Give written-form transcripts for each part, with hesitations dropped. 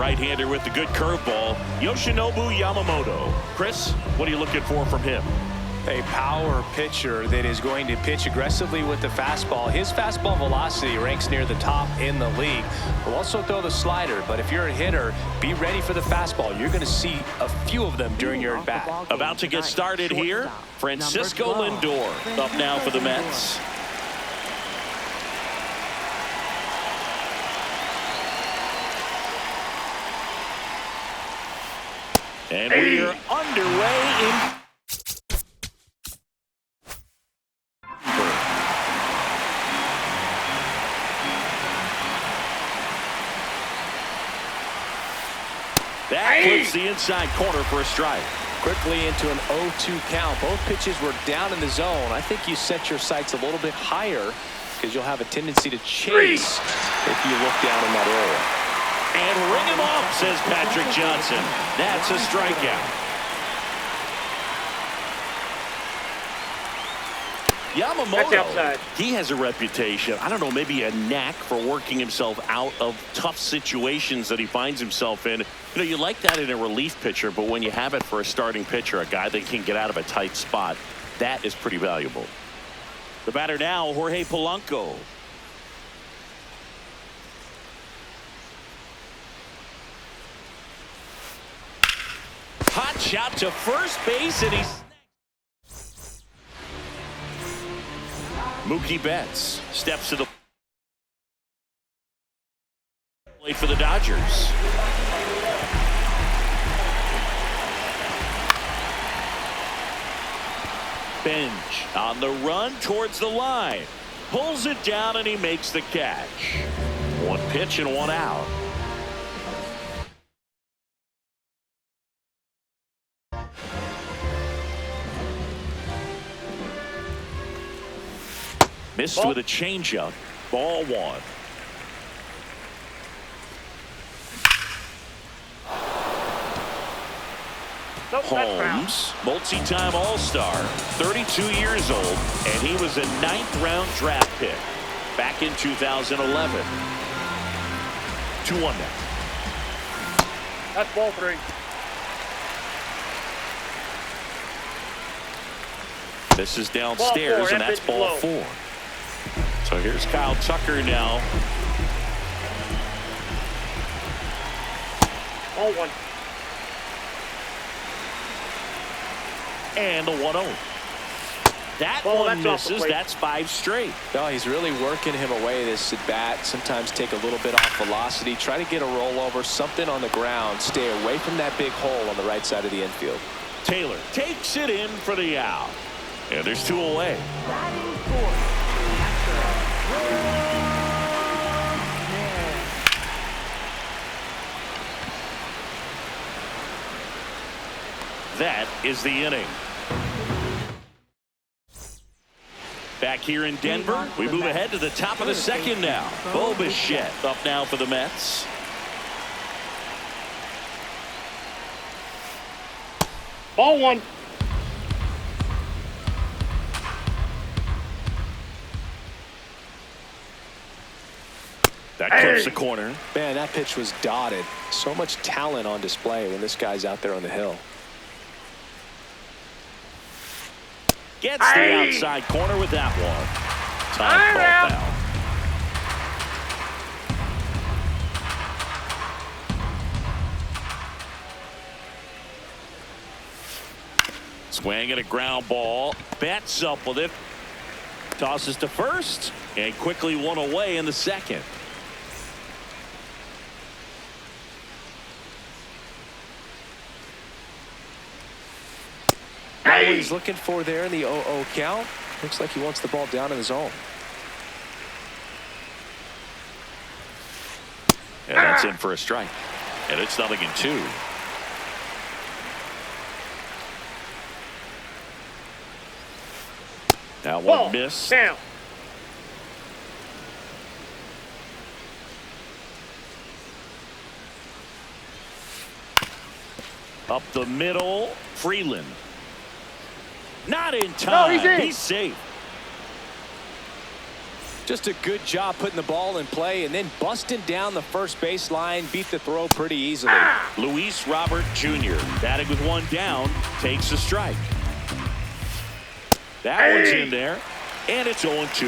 right-hander with the good curveball, Yoshinobu Yamamoto. Chris, what are you looking for from him? A power pitcher that is going to pitch aggressively with the fastball. His fastball velocity ranks near the top in the league. Will also throw the slider, but if you're a hitter, be ready for the fastball. You're going to see a few of them during your at-bat. About to get started here, Francisco Lindor up now for the Mets. And we are underway in... That puts the inside corner for a strike. Quickly into an 0-2 count. Both pitches were down in the zone. I think you set your sights a little bit higher because you'll have a tendency to chase if you look down in that area. And ring him off, says Patrick Johnson. That's a strikeout. Yamamoto, he has a reputation, I don't know, maybe a knack for working himself out of tough situations that he finds himself in. You know, you like that in a relief pitcher, but when you have it for a starting pitcher, a guy that can get out of a tight spot, that is pretty valuable. The batter now, Jorge Polanco. Hot shot to first base, and he's... Mookie Betts steps to the plate for the Dodgers. Bench on the run towards the line. Pulls it down and he makes the catch. One pitch and one out. Missed with a changeup. Ball one. Holmes, multi-time All-Star, 32 years old, and he was a 9th-round draft pick back in 2011. 2-1 now. That's ball 3. This is downstairs, and that's ball 4. So here's Kyle Tucker now. Ball 1. And the 1-0. That one misses. That's 5 straight. No, he's really working him away this at bat. Sometimes take a little bit off velocity. Try to get a rollover, something on the ground. Stay away from that big hole on the right side of the infield. Taylor takes it in for the out. And there's 2 away. That is the inning. Back here in Denver, we move ahead to the top of the second now. Bo Bichette up now for the Mets. Ball 1. That clips the corner. Man, that pitch was dotted. So much talent on display when this guy's out there on the hill. Gets the outside corner with that one. Time ball down. Swing and a ground ball. Betts up with it. Tosses to first. And quickly one away in the second. What he's looking for there in the 0-0 count. Looks like he wants the ball down in the zone. And that's in for a strike. And it's 0-2. Now one miss. Down. Up the middle, Freeland. Not in time. No, he's in. He's safe. Just a good job putting the ball in play and then busting down the first baseline. Beat the throw pretty easily. Luis Robert Jr. batting with one down, takes a strike. That one's in there, and it's 0-2.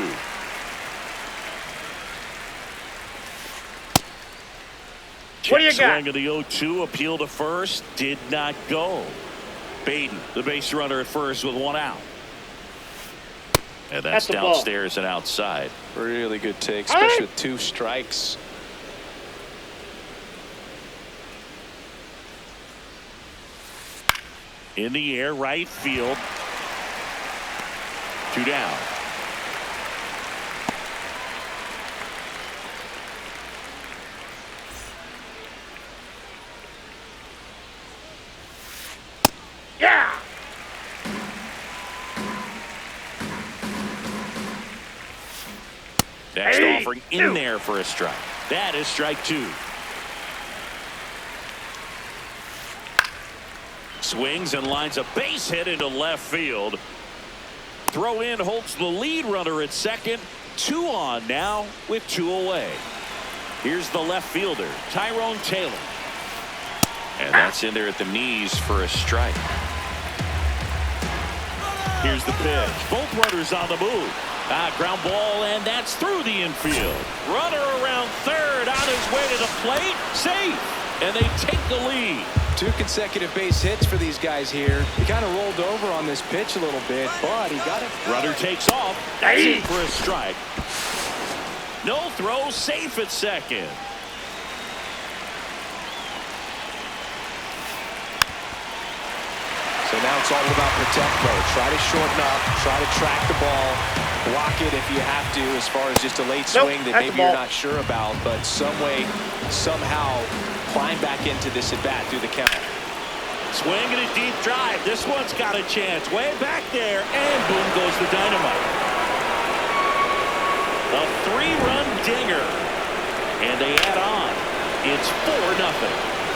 What do you got? Swing of the 0-2, appeal to first, did not go. Baden, the base runner at first with one out. And that's downstairs and outside. Really good take, especially with 2 strikes. In the air, right field. 2 down. Yeah. Next offering in there for a strike. That is strike 2. Swings and lines a base hit into left field. Throw in holds the lead runner at second. 2 on now with 2 away. Here's the left fielder, Tyrone Taylor. And that's in there at the knees for a strike. Here's the pitch. Both runners on the move. Ground ball, and that's through the infield. Runner around third, on his way to the plate. Safe, and they take the lead. 2 consecutive base hits for these guys here. He kind of rolled over on this pitch a little bit, but he got it. Runner takes off. That's in for a strike. No throw, safe at second. So now it's all about protect mode. Try to shorten up, try to track the ball, block it if you have to, as far as just a late swing that maybe you're not sure about, but some way, somehow climb back into this at bat through the count. Swing and a deep drive. This one's got a chance. Way back there, and boom goes the dynamite. A 3-run dinger, and they add on. It's 4-0.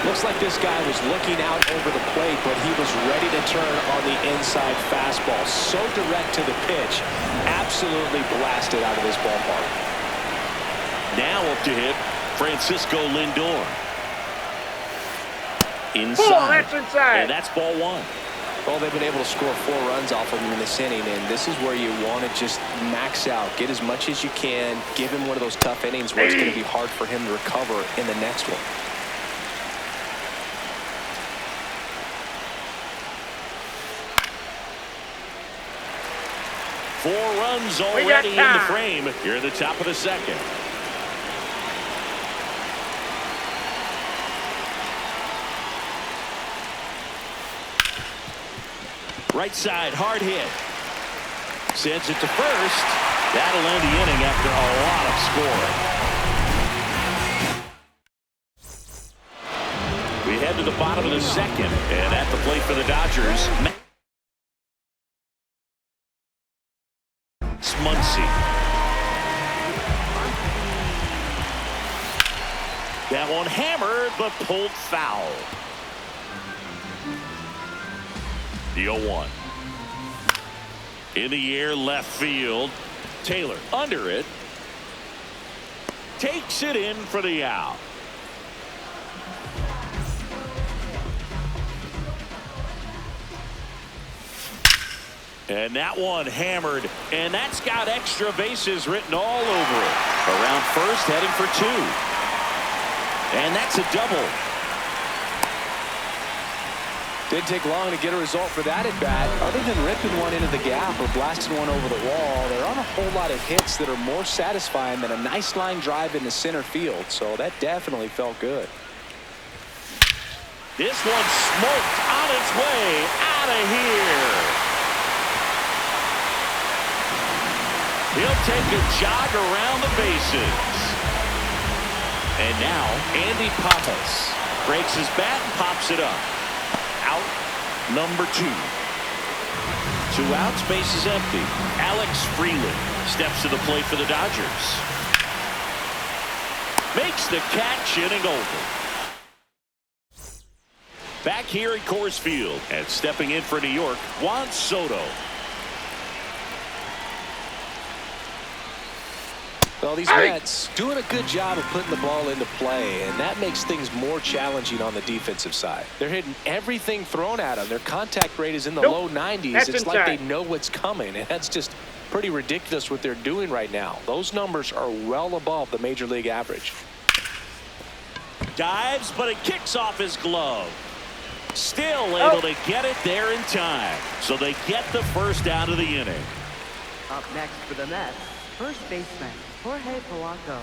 Looks like this guy was looking out over the plate, but he was ready to turn on the inside fastball. So direct to the pitch. Absolutely blasted out of this ballpark. Now up to hit, Francisco Lindor. Inside. Oh, that's inside. And that's ball 1. Well, they've been able to score 4 runs off of him in this inning, and this is where you want to just max out. Get as much as you can. Give him one of those tough innings where it's going to be hard for him to recover in the next one. Four runs already in the frame. Here at the top of the second. Right side, hard hit. Sends it to first. That'll end the inning after a lot of scoring. We head to the bottom of the second, and at the plate for the Dodgers, Muncy. That one hammered, but pulled foul. The 0-1. In the air, left field. Taylor under it. Takes it in for the out. And that one hammered, and that's got extra bases written all over it. Around first, heading for 2. And that's a double. Didn't take long to get a result for that at bat. Other than ripping one into the gap or blasting one over the wall, there aren't a whole lot of hits that are more satisfying than a nice line drive into center field. So that definitely felt good. This one smoked on its way out of here. He'll take a jog around the bases. And now Andy Pappas breaks his bat and pops it up. Out number 2. 2 outs, base is empty. Alex Freeland steps to the plate for the Dodgers. Makes the catch, inning over. Back here at Coors Field, and stepping in for New York, Juan Soto. Well, these Mets doing a good job of putting the ball into play, and that makes things more challenging on the defensive side. They're hitting everything thrown at them. Their contact rate is in the low 90s. It's like they know what's coming, and that's just pretty ridiculous what they're doing right now. Those numbers are well above the major league average. Dives, but it kicks off his glove. Still able to get it there in time. So they get the first out of the inning. Up next for the Mets, first baseman Jorge Polanco.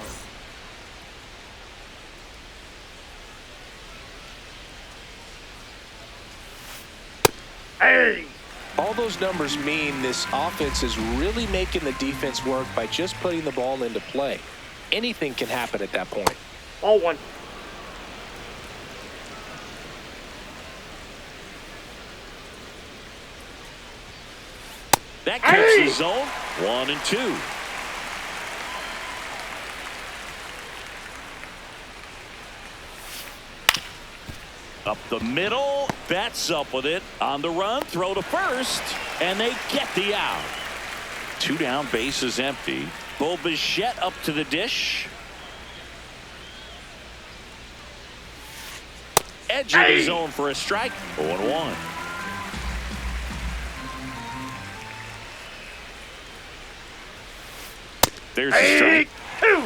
Hey! All those numbers mean this offense is really making the defense work by just putting the ball into play. Anything can happen at that point. All one. That keeps the zone 1-2. Up the middle, Betts up with it on the run, throw to first, and they get the out. 2 down, bases empty. Bo Bichette up to the dish. Edge of the zone for a strike. 0-1. There's a strike. 2.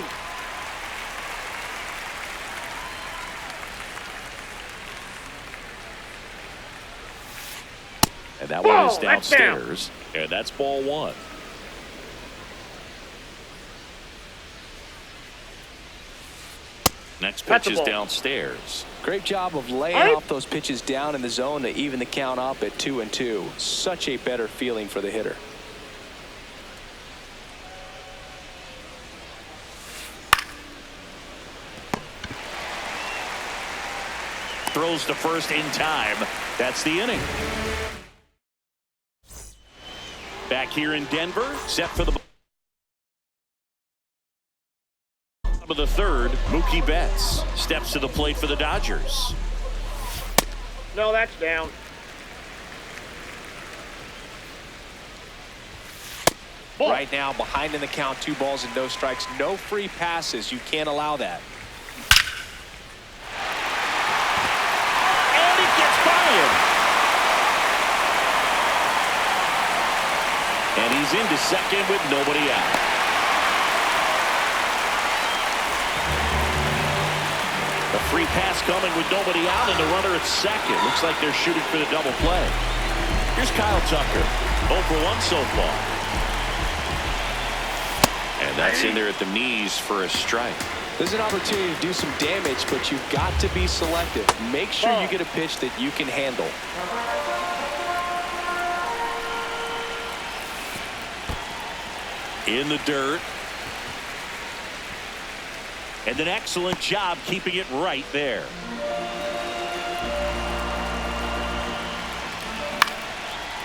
And that one is downstairs. And that's ball 1. Next pitch is downstairs. Great job of laying off those pitches down in the zone to even the count up at 2-2. Such a better feeling for the hitter. Throws to first in time. That's the inning. Back here in Denver, set for the bottom of the third. Mookie Betts steps to the plate for the Dodgers. No, that's down. Ball. Right now, behind in the count, 2 balls and no strikes. No free passes. You can't allow that. And he's into second with nobody out. A free pass coming with nobody out and the runner at second. Looks like they're shooting for the double play. Here's Kyle Tucker. 0 for 1 so far. And that's in there at the knees for a strike. There's an opportunity to do some damage, but you've got to be selective. Make sure you get a pitch that you can handle. In the dirt. And an excellent job keeping it right there.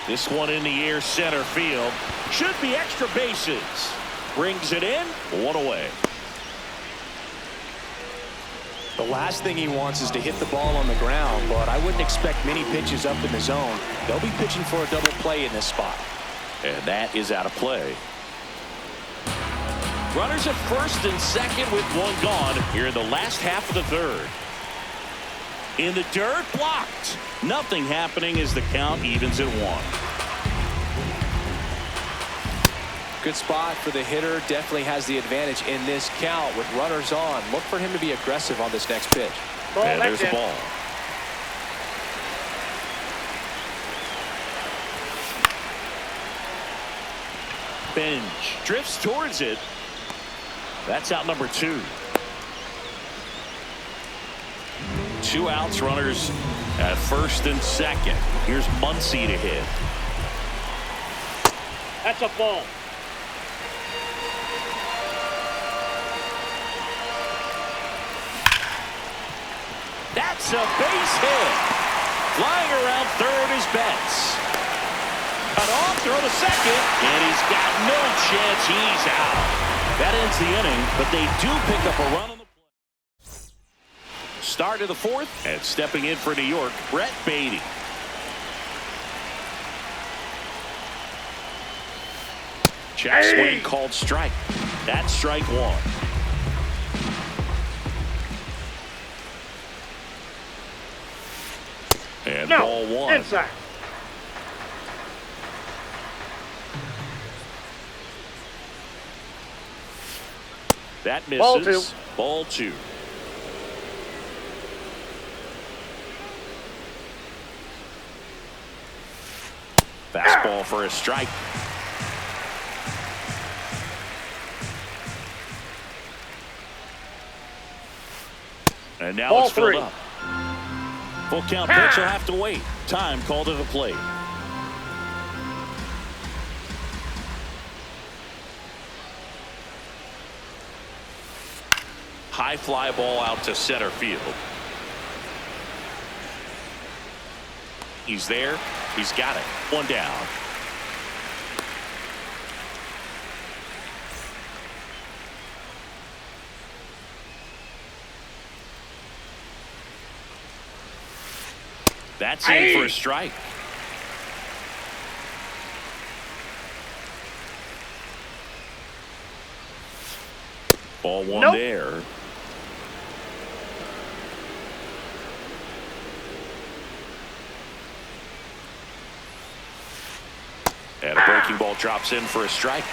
This one in the air, center field. Should be extra bases. Brings it in. 1 away. The last thing he wants is to hit the ball on the ground, but I wouldn't expect many pitches up in the zone. They'll be pitching for a double play in this spot. And that is out of play. Runners at first and second with 1 gone here in the last half of the third. In the dirt, blocked. Nothing happening as the count evens at 1. Good spot for the hitter. Definitely has the advantage in this count with runners on. Look for him to be aggressive on this next pitch. And there's the ball. Bench drifts towards it. That's out number 2. 2 outs, runners at first and second. Here's Muncy to hit. That's a ball. That's a base hit. Flying around third is Betts. Cut off, throw to second, and he's got no chance. He's out. That ends the inning, but they do pick up a run on the play. Start of the 4th, and stepping in for New York, Brett Beatty. Check swing called strike. That's strike one. And ball one. Inside. That misses. Ball two. Fastball for a strike. And now Ball it's filled three. up. Full count pitch will have to wait. Time called to the plate. High fly ball out to center field. He's there. He's got it. One down. That's in for a strike. Ball one there. And a breaking ball drops in for a strike.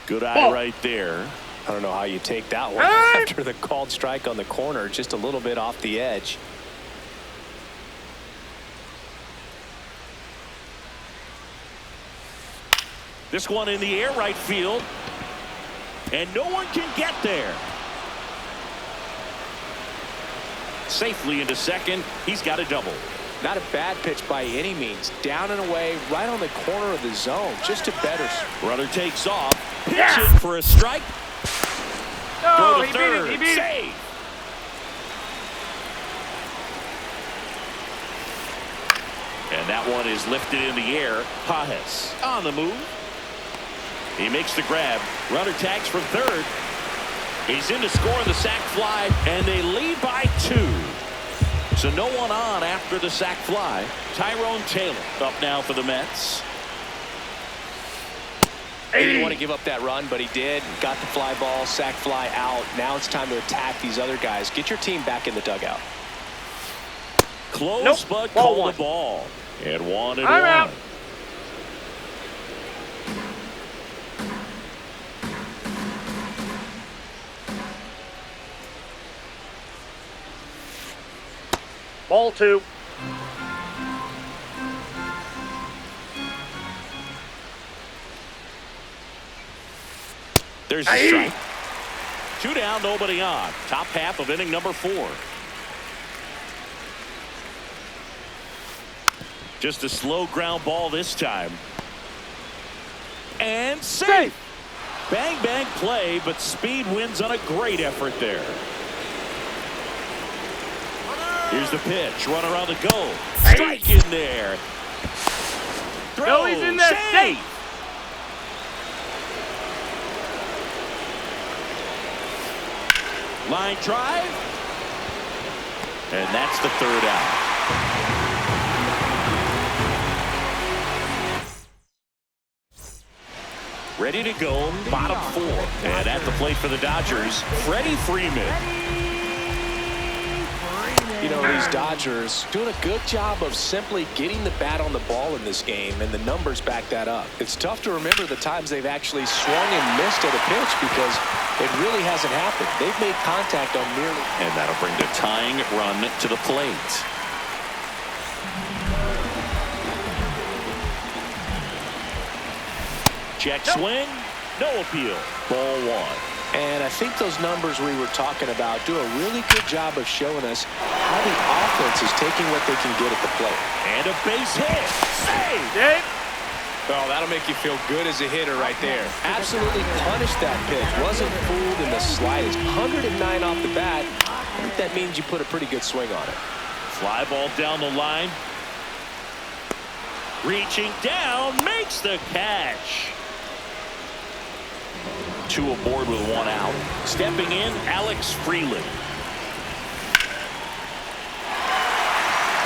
Good eye right there. I don't know how you take that one after the called strike on the corner, just a little bit off the edge. This one in the air right field. And no one can get there. Safely into second. He's got a double. Not a bad pitch by any means. Down and away, right on the corner of the zone. Just a better. Runner takes off. Pitching for a strike. No, Throw to third. He beat it. Save. And that one is lifted in the air. Pajes on the move. He makes the grab. Runner tags from third. He's in to score the sac fly, and they lead by 2. So no one on after the sac fly. Tyrone Taylor up now for the Mets. He didn't want to give up that run, but he did. Got the fly ball, sac fly out. Now it's time to attack these other guys. Get your team back in the dugout. Close, but call the ball. And 1-1. Out. Ball 2. There's a strike. 2 down, nobody on. Top half of inning number 4. Just a slow ground ball this time. And safe. Bang, bang play, but speed wins on a great effort there. Here's the pitch. Runner on the go. Strike in there. Throw. No, he's in there. Safe. Line drive. And that's the 3rd out. Ready to go, bottom 4. And at the plate for the Dodgers, Freddie Freeman. You know, these Dodgers doing a good job of simply getting the bat on the ball in this game, and the numbers back that up. It's tough to remember the times they've actually swung and missed at a pitch because it really hasn't happened. They've made contact on nearly. And that'll bring the tying run to the plate. Check swing, no appeal. Ball 1. And I think those numbers we were talking about do a really good job of showing us how the offense is taking what they can get at the plate. And a base hit. Save. Dave. Oh, that'll make you feel good as a hitter right there. Absolutely punished that pitch. Wasn't fooled in the slightest. 109 off the bat. I think that means you put a pretty good swing on it. Fly ball down the line. Reaching down, makes the catch. 2 aboard with 1 out. Stepping in, Alex Freeland.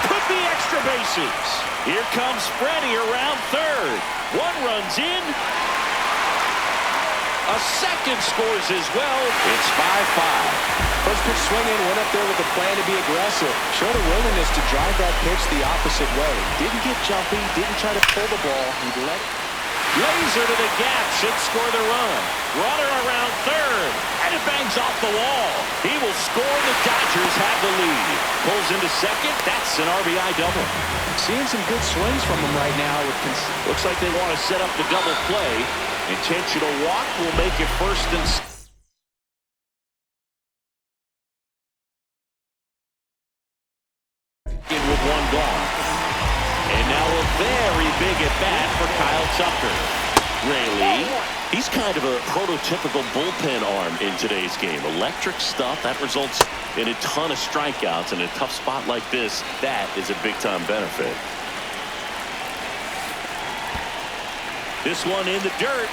Could be extra bases. Here comes Freddie around third. One runs in. A second scores as well. It's 5-5. First pitch swinging, went up there with a plan to be aggressive. Showed a willingness to drive that pitch the opposite way. Didn't get jumpy, didn't try to pull the ball. He let Laser to the gap, should score the run. Runner around third, and it bangs off the wall. He will score. The Dodgers have the lead. Pulls into second. That's an RBI double. Seeing some good swings from him right now. Looks like they want to set up the double play. Intentional walk will make it first and with one gone. And now a very big at bat for Kyle Tucker. Rayleigh, he's kind of a prototypical bullpen arm in today's game. Electric stuff that results in a ton of strikeouts. In a tough spot like this, that is a big-time benefit. This one in the dirt.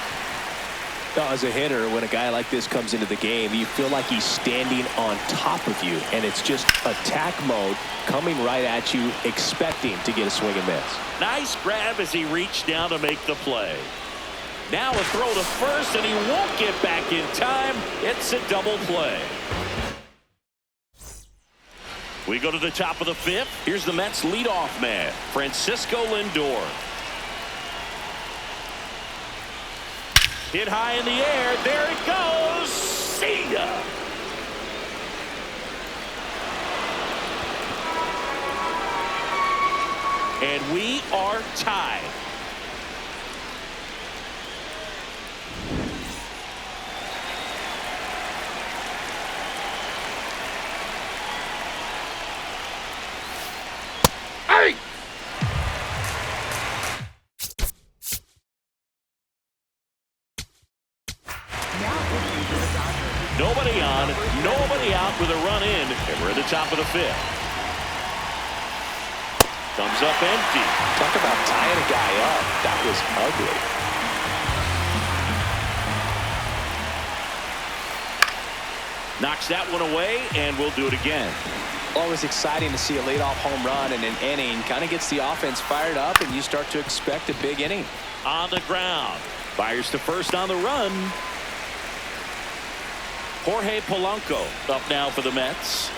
As a hitter, when a guy like this comes into the game, you feel like he's standing on top of you, and it's just attack mode coming right at you, expecting to get a swing and miss. Nice grab as he reached down to make the play. Now a throw to first, and he won't get back in time. It's a double play. We go to the top of the fifth. Here's the Mets leadoff man, Francisco Lindor. Hit high in the air. There it goes. See ya. And we are tied. Hey! Nobody on, nobody out with a run in, and we're at the top of the fifth. Comes up empty. Talk about tying a guy up. That was ugly. Knocks that one away, and we'll do it again. Always exciting to see a leadoff home run in an inning. Kind of gets the offense fired up, and you start to expect a big inning. On the ground. Fires to first on the run. Jorge Polanco up now for the Mets.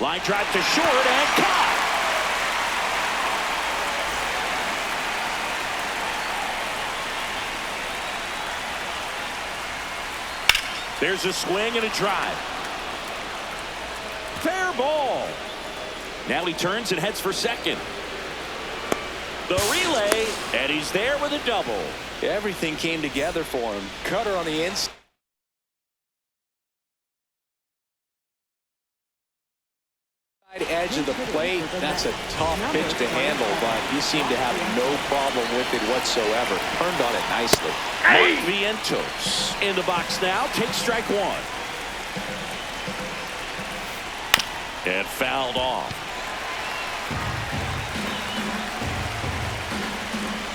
Line drive to short and caught. There's a swing and a drive. Fair ball. Now he turns and heads for second. The relay, and he's there with a double. Everything came together for him. Cutter on the inside edge of the plate. That's a tough pitch to handle, but he seemed to have no problem with it whatsoever. Turned on it nicely. Hey! Mark Vientos in the box now. Takes strike one. And fouled off.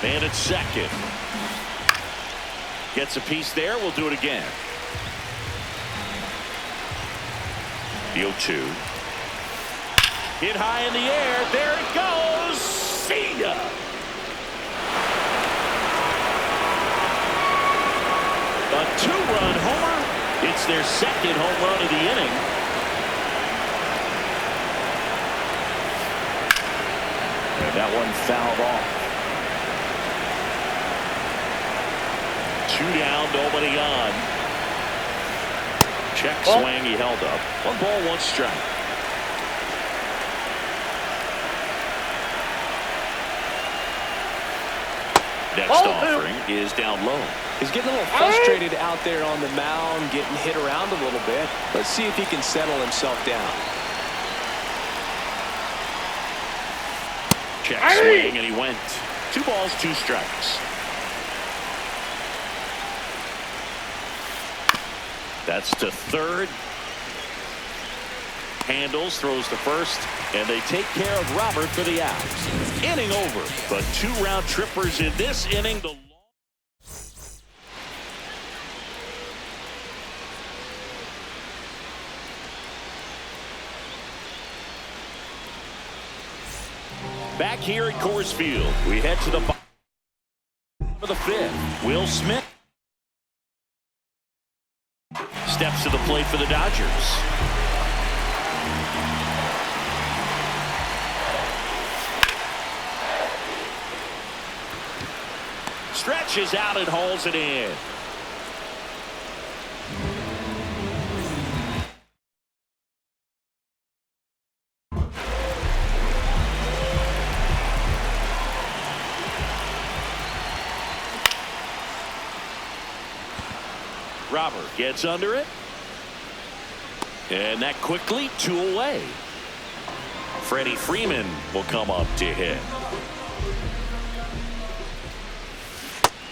And at second. Gets a piece there. We'll do it again. The 0-2. Hit high in the air. There it goes. See ya. A two-run homer. It's their second home run of the inning. And that one fouled off. Two down, nobody on. Check swing, he held up. 1 ball, 1 strike. Next offering is down low. He's getting a little frustrated out there on the mound, getting hit around a little bit. Let's see if he can settle himself down. Check swing, and he went. 2 balls, 2 strikes. That's to third. Handles, throws to first, and they take care of Robert for the out. Inning over, but 2 round trippers in this inning. Back here at Coors Field, we head to the bottom of the fifth. Will Smith steps to the plate for the Dodgers. Stretches out and hauls it in. Robert gets under it. And that quickly 2 away. Freddie Freeman will come up to hit.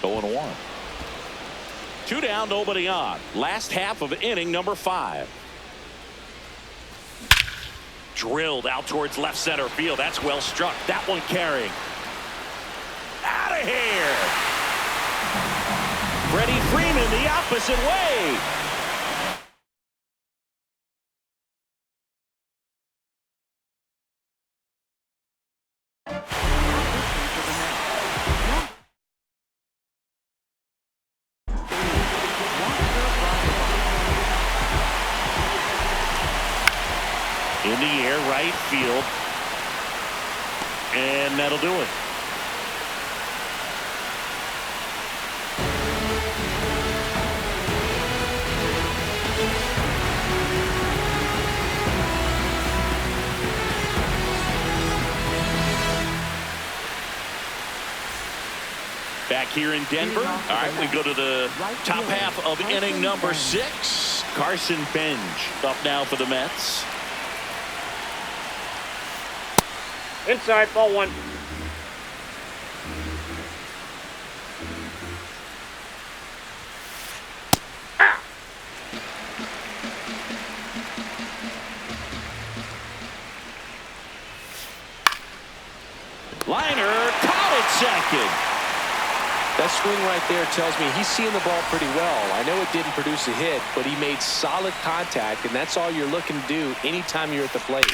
0-1. 2 down, nobody on. Last half of inning number 5. Drilled out towards left center field. That's well struck. That one carrying. Out of here. Freddie Freeman the opposite way. In the air, right field. And that'll do it. Back here in Denver. All right, we go to the top half of inning number 6. Carson Bench up now for the Mets. Inside, ball 1. Liner caught it second. That swing right there tells me he's seeing the ball pretty well. I know it didn't produce a hit, but he made solid contact, and that's all you're looking to do anytime you're at the plate.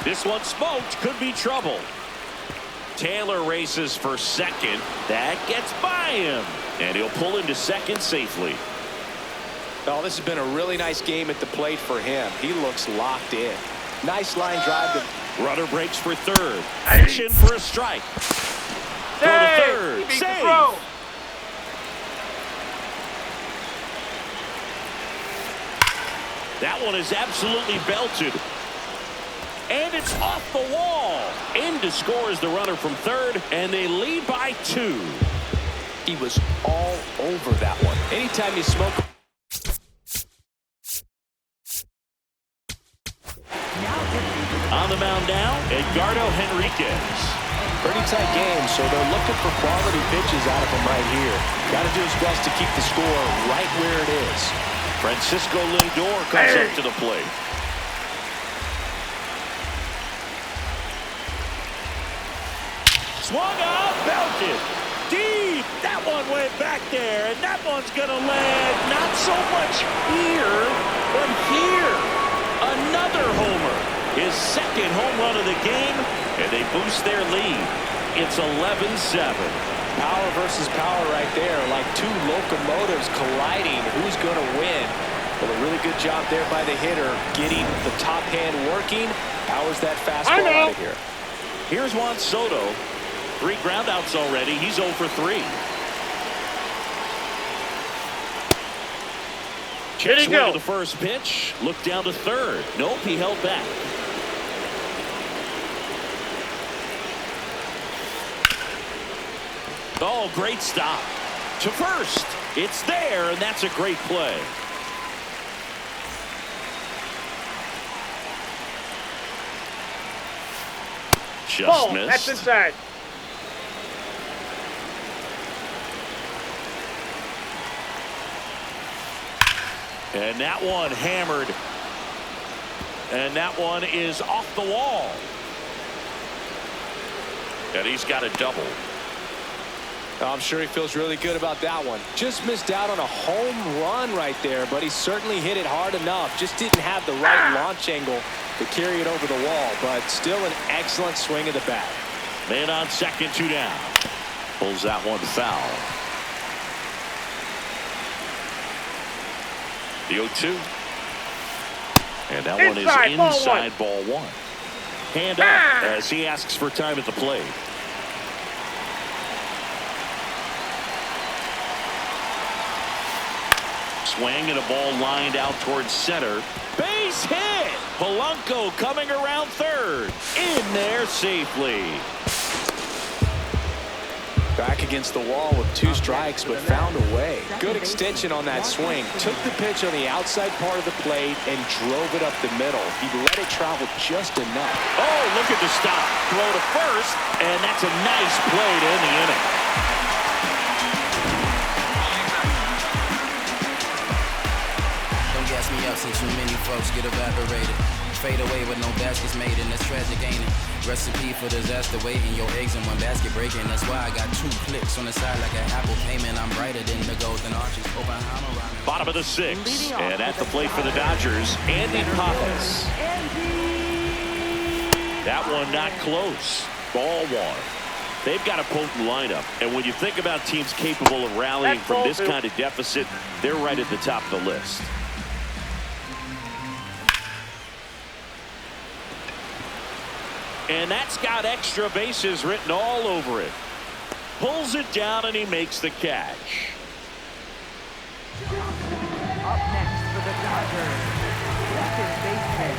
This one smoked. Could be trouble. Taylor races for second. That gets by him. And he'll pull into second safely. Oh, this has been a really nice game at the plate for him. He looks locked in. Nice line drive. Runner breaks for third. Action for a strike. Throw to third. Save. That one is absolutely belted. And it's off the wall. In to score is the runner from third, and they lead by 2. He was all over that one. Anytime you smoke. On the mound now, Edgardo Henriquez. Pretty tight game, so they're looking for quality pitches out of him right here. Got to do his best to keep the score right where it is. Francisco Lindor comes up to the plate. Swung up, belted. Deep. That one went back there, and that one's going to land not so much here, but here. Another homer. His second home run of the game, and they boost their lead. It's 11-7. Power versus power right there, like 2 locomotives colliding. Who's going to win? Well, a really good job there by the hitter, getting the top hand working. Powers that fastball out of here. Here's Juan Soto. 3 groundouts already. He's 0 for 3. Check swing to the first pitch. Look down to third. Nope, he held back. Oh, great stop. To first. It's there, and that's a great play. Just missed. That's inside. And that one hammered. And that one is off the wall. And he's got a double. I'm sure he feels really good about that one. Just missed out on a home run right there, but he certainly hit it hard enough. Just didn't have the right launch angle to carry it over the wall, but still an excellent swing of the bat. Man on second, 2 down. Pulls that one foul. The 0-2. And that one is inside ball one. Hand up as he asks for time at the plate. Swing and a ball lined out towards center. Base hit. Polanco coming around third. In there safely. Back against the wall with 2 strikes, but found a way. Good extension on that swing. Took the pitch on the outside part of the plate and drove it up the middle. He let it travel just enough. Oh, look at the stop. Throw to first, and that's a nice play to end the inning. Don't gas me up since too many folks get evaporated. Fade away with no baskets made, and that's tragic, ain't it? Recipe for disaster waiting, your eggs in one basket breaking. That's why I got 2 clicks on the side like an Apple payment. I'm brighter than the golden arches. Bottom of the 6th, and at the plate for the Dodgers, Andy Pappas. That one not close. Ball 1. They've got a potent lineup, and when you think about teams capable of rallying from this kind of deficit, they're right at the top of the list. And that's got extra bases written all over it. Pulls it down and he makes the catch. Up next for the Dodgers, second baseman,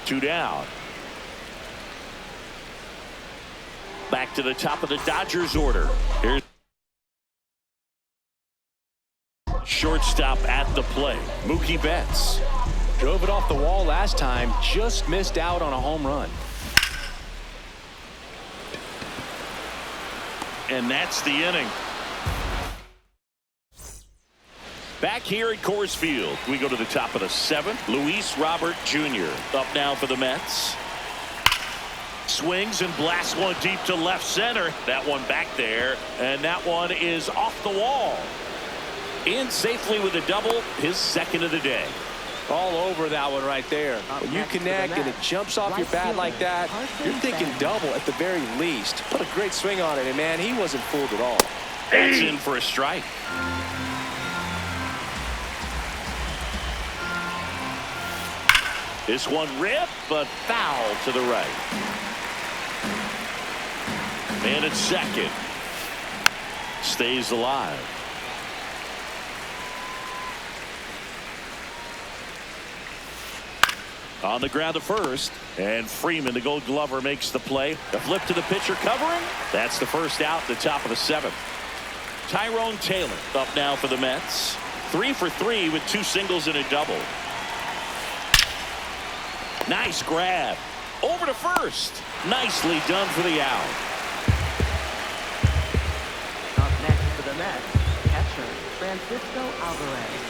Two down. Back to the top of the Dodgers order. Here's shortstop at the plate, Mookie Betts. Drove it off the wall last time, just missed out on a home run. And that's the inning. Back here at Coors Field, we go to the top of the 7th. Luis Robert Jr. up now for the Mets. Swings and blasts one deep to left center. That one back there, and that one is off the wall. In safely with a double, his second of the day. All over that one right there. When you connect and it jumps off your bat like that, you're thinking double at the very least. Put a great swing on it, and man, he wasn't fooled at all. That's in for a strike. This one ripped, but foul to the right. Man at second. Stays alive. On the ground to first. And Freeman, the Gold Glover, makes the play. The flip to the pitcher covering. That's the first out, the top of the 7th. Tyrone Taylor up now for the Mets. 3 for 3 with 2 singles and a double. Nice grab. Over to first. Nicely done for the out. up next for the Mets, catcher, Francisco Alvarez.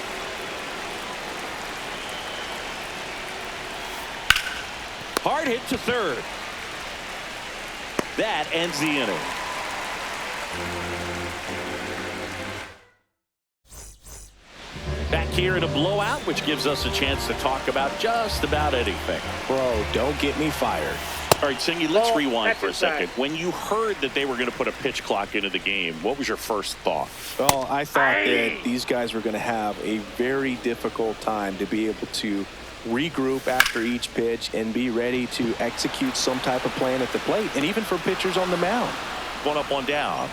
Hard hit to third. That ends the inning. Back here in a blowout, which gives us a chance to talk about just about anything. Bro, don't get me fired. All right, Singy, let's rewind for a second. When you heard that they were going to put a pitch clock into the game, what was your first thought? Well, I thought that these guys were going to have a very difficult time to be able to regroup after each pitch and be ready to execute some type of plan at the plate, and even for pitchers on the mound. One up, one down.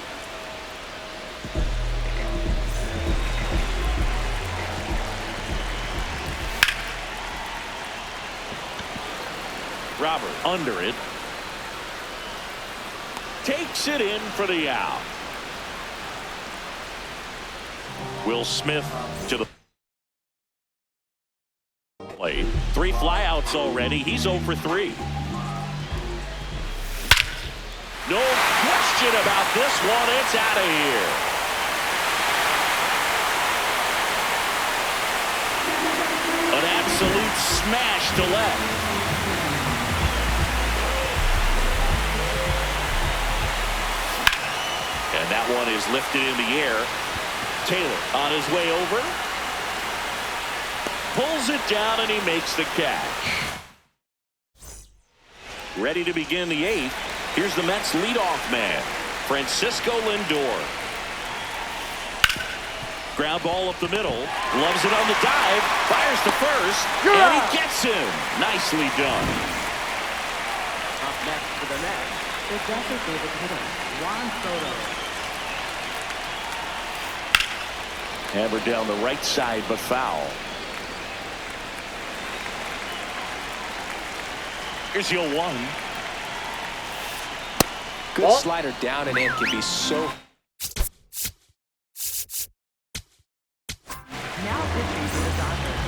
Robert under it. Takes it in for the out. Will Smith to the plate. 3 flyouts already. He's 0 for 3. No question about this one. It's out of here. An absolute smash to left. And that one is lifted in the air. Taylor on his way over. Pulls it down, and he makes the catch. Ready to begin the 8th. Here's the Mets leadoff man, Francisco Lindor. Ground ball up the middle. Loves it on the dive. Fires to first. And he gets him. Nicely done. Up next for the Mets, the designated hitter, Juan Soto. Hammered down the right side, but foul. Here's the 0-1. Good slider down and in can be so. Now pitching for the Dodgers,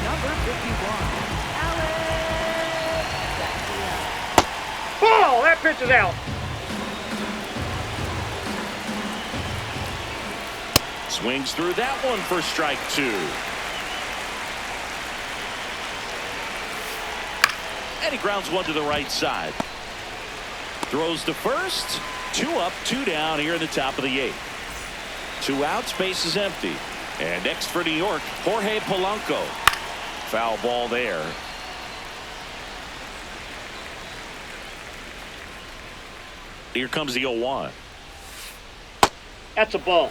number 51, Alex. Ball! That pitch is out. Swings through that one for strike 2. And he grounds one to the right side. Throws to first. 2 up, 2 down here in the top of the 8th. 2 outs, base is empty. And next for New York, Jorge Polanco. Foul ball there. Here comes the 0-1. That's a ball.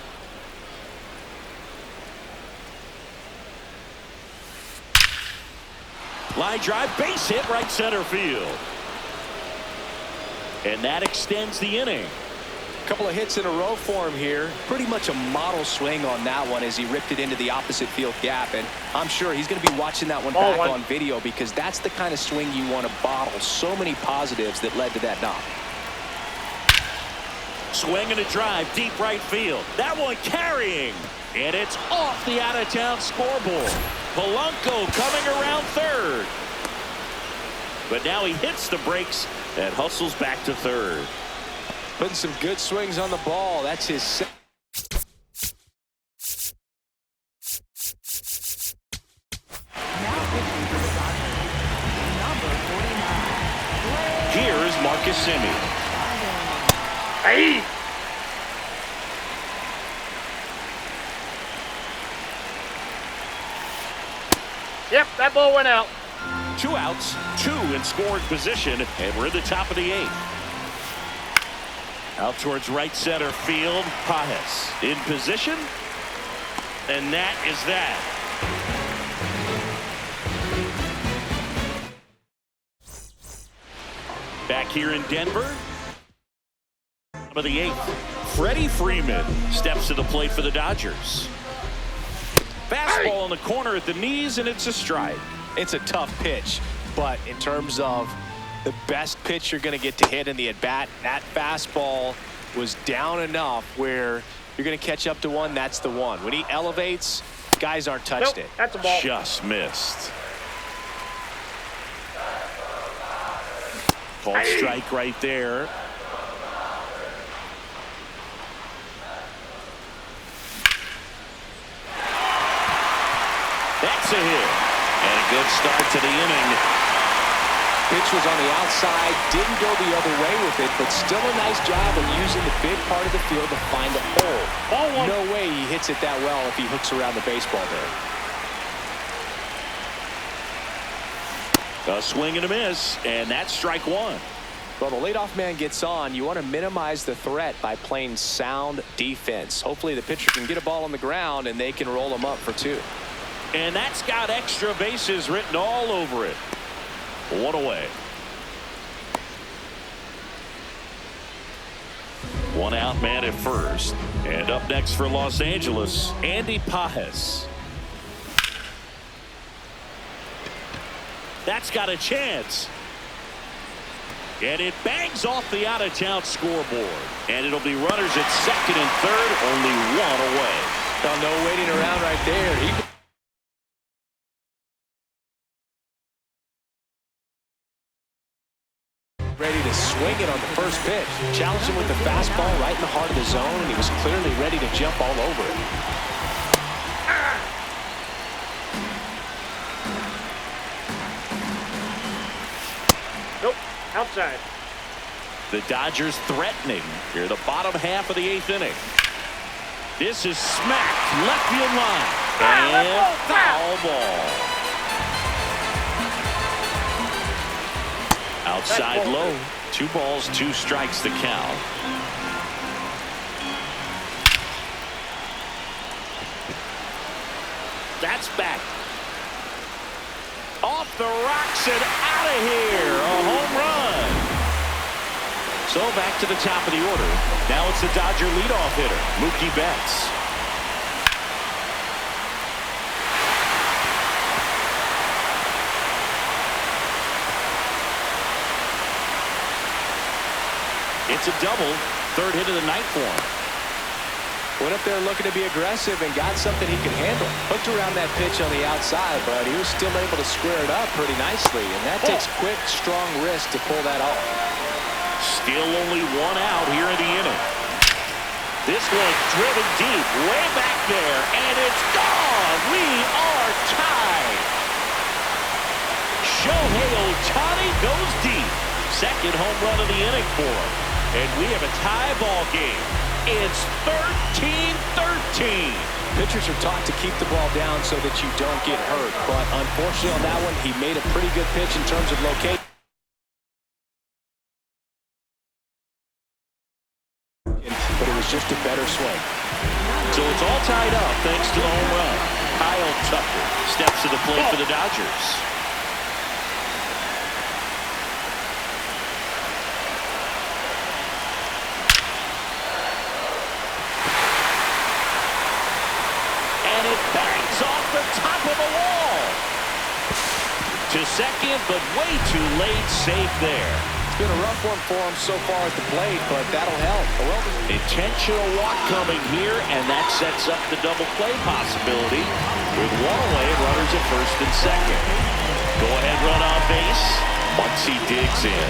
Line drive, base hit, right center field. And that extends the inning. A couple of hits in a row for him here. Pretty much a model swing on that one as he ripped it into the opposite field gap. And I'm sure he's going to be watching that one back on video, because that's the kind of swing you want to bottle. So many positives that led to that knock. Swing and a drive, deep right field. That one carrying. And it's off the out-of-town scoreboard. Polanco coming around third. But now he hits the brakes and hustles back to third. Putting some good swings on the ball. That's his. Now pitching for the Dodgers, number 49. Here is Marcus Semien. Hey! Yep, that ball went out. 2 outs, 2 in scoring position, and we're in the top of the 8th. Out towards right center field, Pajes in position, and that is that. Back here in Denver, top of the 8th, Freddie Freeman steps to the plate for the Dodgers. Fastball in the corner at the knees, and it's a strike. It's a tough pitch, but in terms of the best pitch you're going to get to hit in the at-bat, that fastball was down enough where you're going to catch up to one. That's the one. When he elevates, guys aren't touched it. That's a ball. Just missed. Called strike right there. That's a hit. And a good start to the inning. Pitch was on the outside, didn't go the other way with it, but still a nice job of using the big part of the field to find a hole. No way he hits it that well if he hooks around the baseball there. A swing and a miss, and that's strike 1. Well, the leadoff man gets on. You want to minimize the threat by playing sound defense. Hopefully the pitcher can get a ball on the ground and they can roll him up for 2. And that's got extra bases written all over it. 1 away. 1 out, man at first. And up next for Los Angeles, Andy Pajes. That's got a chance. And it bangs off the out-of-town scoreboard. And it'll be runners at second and third, only 1 away. Well, no waiting around right there. Ready to swing it on the first pitch. Challenged him with the fastball right in the heart of the zone, and he was clearly ready to jump all over it. Nope, outside. The Dodgers threatening here, the bottom half of the 8th inning. This is smacked left field line. And foul ball. Outside low. 2 balls, 2 strikes the count. That's back. Off the rocks and out of here. A home run. So back to the top of the order. Now it's the Dodger leadoff hitter, Mookie Betts. It's a double. 3rd hit of the night for him. Went up there looking to be aggressive and got something he could handle. Hooked around that pitch on the outside, but he was still able to square it up pretty nicely. And that takes quick, strong wrist to pull that off. Still only 1 out here in the inning. This one driven deep, way back there, and it's gone. We are tied. Shohei Ohtani goes deep. 2nd home run of the inning for him. And we have a tie ball game. It's 13-13. Pitchers are taught to keep the ball down so that you don't get hurt. But unfortunately on that one, he made a pretty good pitch in terms of location. But it was just a better swing. So it's all tied up thanks to the home run. Kyle Tucker steps to the plate for the Dodgers. And it bangs off the top of the wall. To second, but way too late. Safe there. It's been a rough one for him so far at the plate, but that'll help. Intentional walk coming here, and that sets up the double play possibility with 1 away, runners at 1st and 2nd. Go ahead, run on base once he digs in.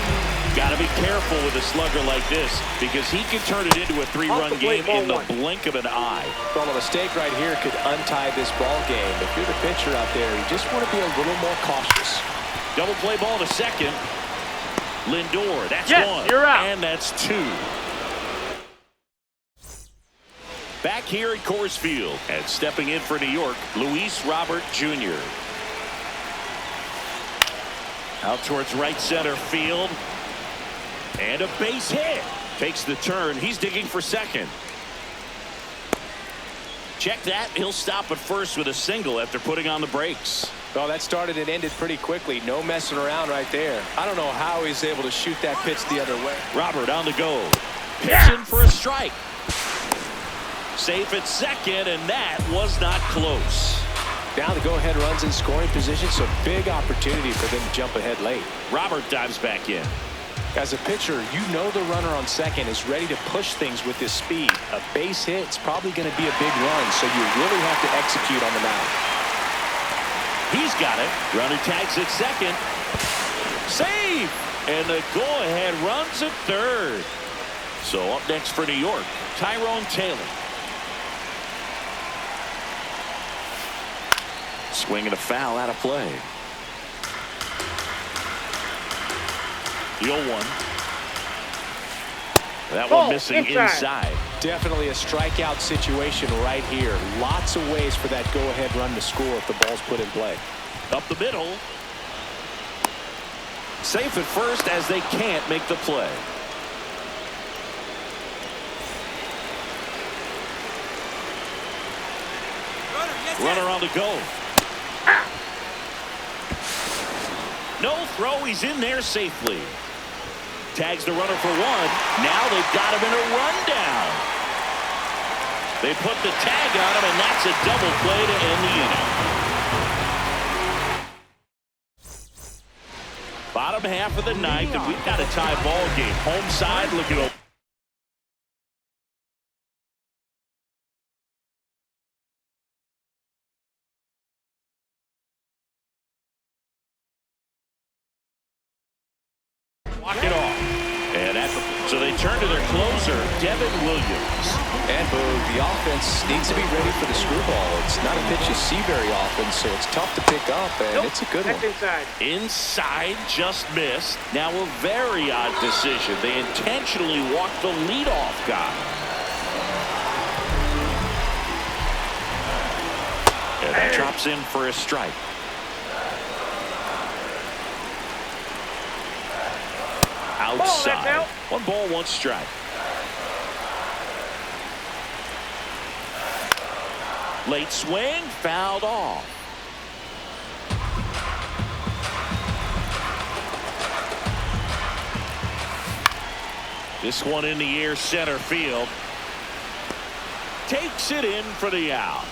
Got to be careful with a slugger like this because he can turn it into a 3-run game in the blink of an eye. Well, a mistake right here could untie this ball game. If you're the pitcher out there, you just want to be a little more cautious. Double play ball to second. Lindor, that's 1. You're out. And that's 2. Back here at Coors Field and stepping in for New York, Luis Robert Jr. Out towards right center field. And a base hit. Takes the turn. He's digging for second. Check that. He'll stop at first with a single after putting on the brakes. Well, that started and ended pretty quickly. No messing around right there. I don't know how he's able to shoot that pitch the other way. Robert on the go. Pitching for a strike. Safe at second, and that was not close. Now the go-ahead runs in scoring position, so big opportunity for them to jump ahead late. Robert dives back in. As a pitcher, you know the runner on second is ready to push things with his speed. A base hit's probably going to be a big run, so you really have to execute on the mound. He's got it. Runner tags at second. Save! And the go-ahead runs at 3rd. So up next for New York, Tyrone Taylor. Swing and a foul out of play. The 0-1. That one missing inside. Definitely a strikeout situation right here. Lots of ways for that go-ahead run to score if the ball's put in play. Up the middle. Safe at first as they can't make the play. Runner on the go. No throw. He's in there safely. Tags the runner for 1. Now they've got him in a rundown. They put the tag on him, and that's a double play to end the inning. Bottom half of the 9th, and we've got a tie ball game. Home side looking over. Walk it off. And so they turn to their closer, Devin Williams. And Boog, the offense needs to be ready for the screwball. It's not a pitch you see very often, so it's tough to pick up, and it's a good one. Inside. Inside, just missed. Now a very odd decision. They intentionally walked the leadoff guy. And that drops in for a strike. Outside. 1 ball, 1 strike. Late swing, fouled off. This one in the air, center field. Takes it in for the out.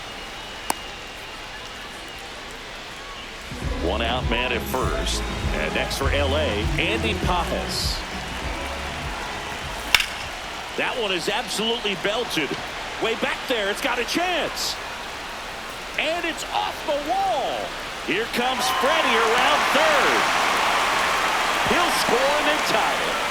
1 out, man at first. And next for L.A., Andy Pajes. That one is absolutely belted. Way back there, it's got a chance. And it's off the wall. Here comes Freddie around third. He'll score and they tie it.